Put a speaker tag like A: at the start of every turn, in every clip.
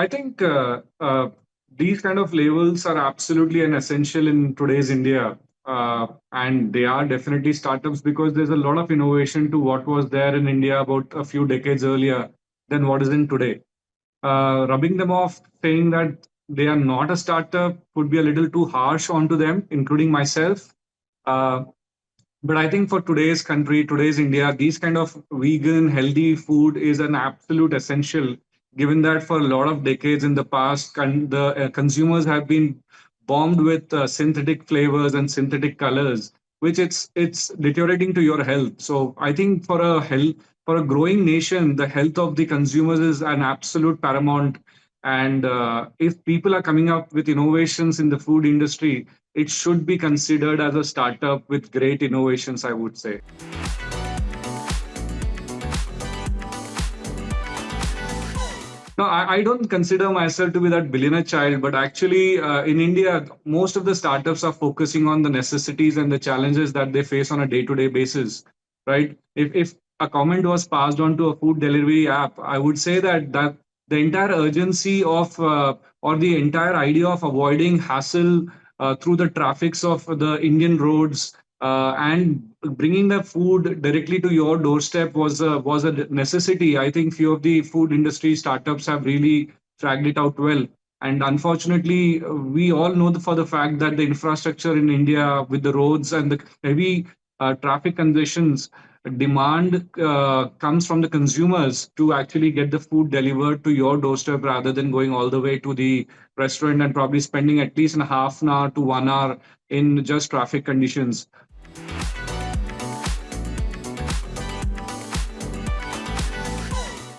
A: I think these kind of labels are absolutely an essential in today's India. And they are definitely startups because there's a lot of innovation to what was there in India about a few decades earlier than what is in today. Rubbing them off, saying that they are not a startup would be a little too harsh onto them, including myself. Uh, but I think for today's country, today's India, these kind of vegan, healthy food is an absolute essential, given that for a lot of decades in the past, the consumers have been bombed with synthetic flavors and synthetic colors, which it's deteriorating to your health. So I think for a growing nation, the health of the consumers is an absolute paramount. And if people are coming up with innovations in the food industry, it should be considered as a startup with great innovations, I would say. No, I don't consider myself to be that billionaire child, but actually, in India, most of the startups are focusing on the necessities and the challenges that they face on a day-to-day basis, right? If a comment was passed on to a food delivery app, I would say that the entire urgency of or the entire idea of avoiding hassle through the traffics of the Indian roads and bringing the food directly to your doorstep was a necessity. I think few of the food industry startups have really dragged it out well. And unfortunately, we all know for the fact that the infrastructure in India with the roads and the heavy traffic congestions demand comes from the consumers to actually get the food delivered to your doorstep rather than going all the way to the restaurant and probably spending at least a half an hour to 1 hour in just traffic conditions.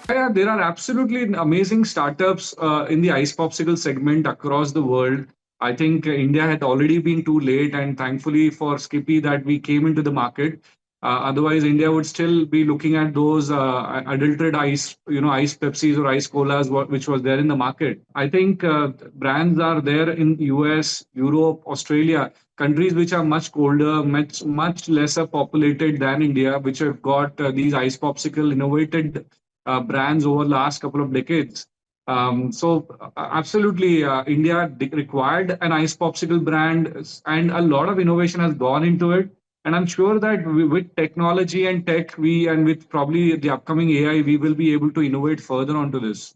A: Yeah, there are absolutely amazing startups in the ice popsicle segment across the world. I think India had already been too late, and thankfully for Skippi that we came into the market. Otherwise, India would still be looking at those adulterated ice, ice Pepsis or ice colas, which was there in the market. I think brands are there in US, Europe, Australia, countries which are much colder, much lesser populated than India, which have got these ice popsicle innovated brands over the last couple of decades. Absolutely, India required an ice popsicle brand, and a lot of innovation has gone into it. And I'm sure that with technology and tech, we and with probably the upcoming AI, we will be able to innovate further onto this.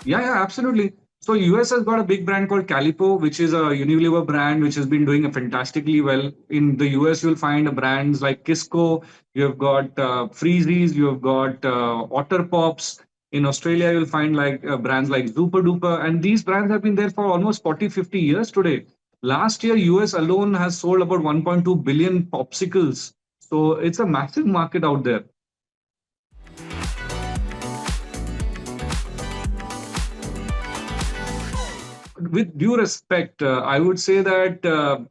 A: Yeah, absolutely. So US has got a big brand called Calipo, which is a Unilever brand which has been doing fantastically well. In the US, you'll find brands like Kisco. You have got Freezies. You have got Otter Pops. In Australia, you'll find like brands like Super Duper, and these brands have been there for almost 40, 50 years today. Last year, US alone has sold about 1.2 billion popsicles. So it's a massive market out there. With due respect, I would say that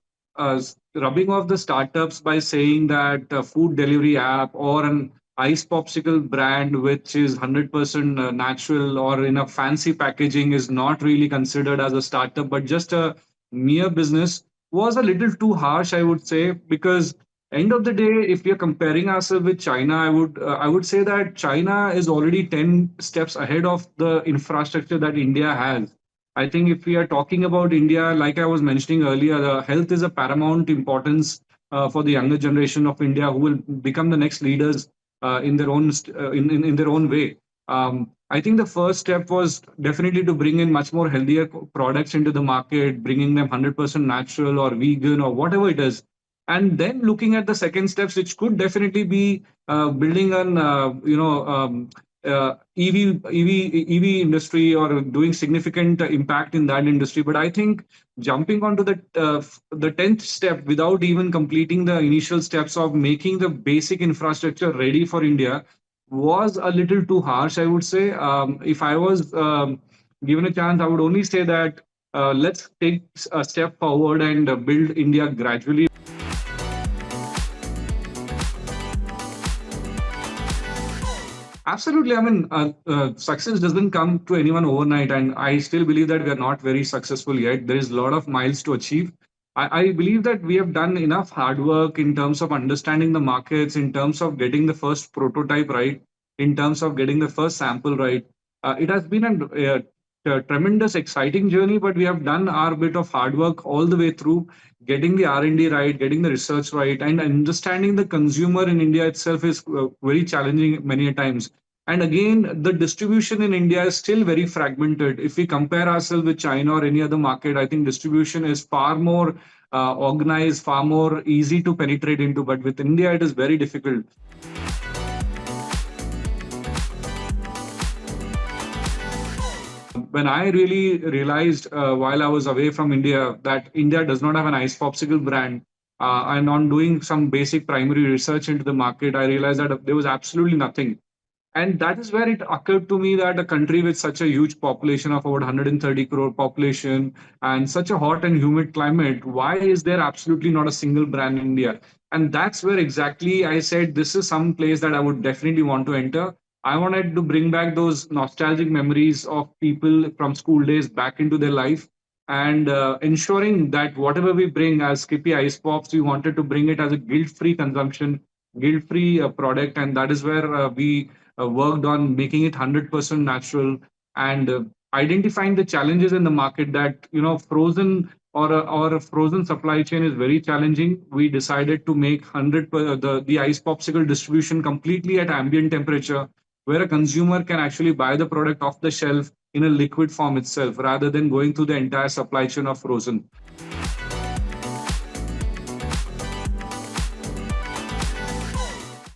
A: rubbing off the startups by saying that a food delivery app or an ice popsicle brand, which is 100% natural or in a fancy packaging, is not really considered as a startup, but just a mere business, was a little too harsh, I would say, because end of the day, if we are comparing ourselves with China, I would say that China is already 10 steps ahead of the infrastructure that India has. I think if we are talking about India, like I was mentioning earlier, health is a paramount importance for the younger generation of India, who will become the next leaders in their own in their own way. I think the first step was definitely to bring in much more healthier products into the market, bringing them 100% natural or vegan or whatever it is, and then looking at the second steps, which could definitely be building an EV industry or doing significant impact in that industry. But I think jumping onto the 10th step without even completing the initial steps of making the basic infrastructure ready for India was a little too harsh, I would say. If I was given a chance, I would only say that let's take a step forward and build India gradually. Absolutely. I mean, success doesn't come to anyone overnight, and I still believe that we are not very successful yet. There is a lot of miles to achieve. I believe that we have done enough hard work in terms of understanding the markets, in terms of getting the first prototype right, in terms of getting the first sample right. It has been a tremendous, exciting journey, but we have done our bit of hard work all the way through, getting the R&D right, getting the research right, and understanding the consumer in India itself is very challenging many a times. And again, the distribution in India is still very fragmented. If we compare ourselves with China or any other market, I think distribution is far more organized, far more easy to penetrate into. But with India, it is very difficult. When I really realized while I was away from India that India does not have an ice popsicle brand, and on doing some basic primary research into the market, I realized that there was absolutely nothing. And that is where it occurred to me that a country with such a huge population of about 130 crore population and such a hot and humid climate, why is there absolutely not a single brand in India? And that's where exactly I said this is some place that I would definitely want to enter. I wanted to bring back those nostalgic memories of people from school days back into their life, and ensuring that whatever we bring as Skippy Ice Pops, we wanted to bring it as a guilt-free consumption, guilt-free product, and that is where we worked on making it 100% natural, and identifying the challenges in the market that frozen or a frozen supply chain is very challenging. We decided to make 100 the ice popsicle distribution completely at ambient temperature, where a consumer can actually buy the product off the shelf in a liquid form itself rather than going through the entire supply chain of frozen.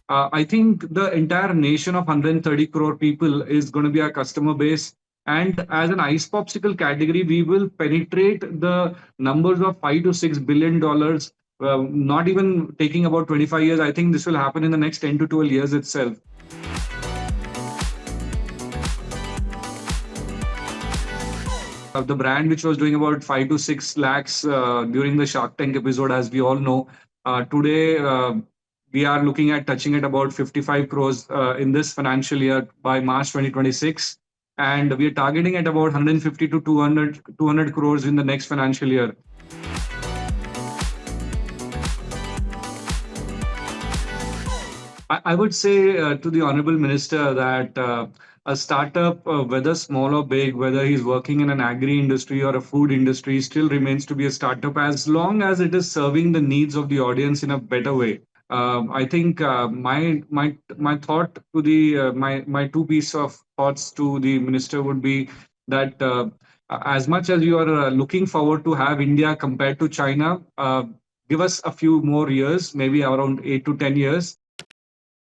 A: I think the entire nation of 130 crore people is going to be our customer base. And as an ice popsicle category, we will penetrate the numbers of $5 to $6 billion. Not even taking about 25 years. I think this will happen in the next 10 to 12 years itself. The brand which was doing about 5 to 6 lakhs during the Shark Tank episode, as we all know, today we are looking at touching at about 55 crores in this financial year by March 2026. And we are targeting at about 150 to 200 crores in the next financial year. I would say to the Honorable Minister that a startup, whether small or big, whether he's working in an agri industry or a food industry, still remains to be a startup as long as it is serving the needs of the audience in a better way. I think my thought to the my two piece of thoughts to the minister would be that as much as you are looking forward to have India compared to China, give us a few more years, maybe around 8 to 10 years,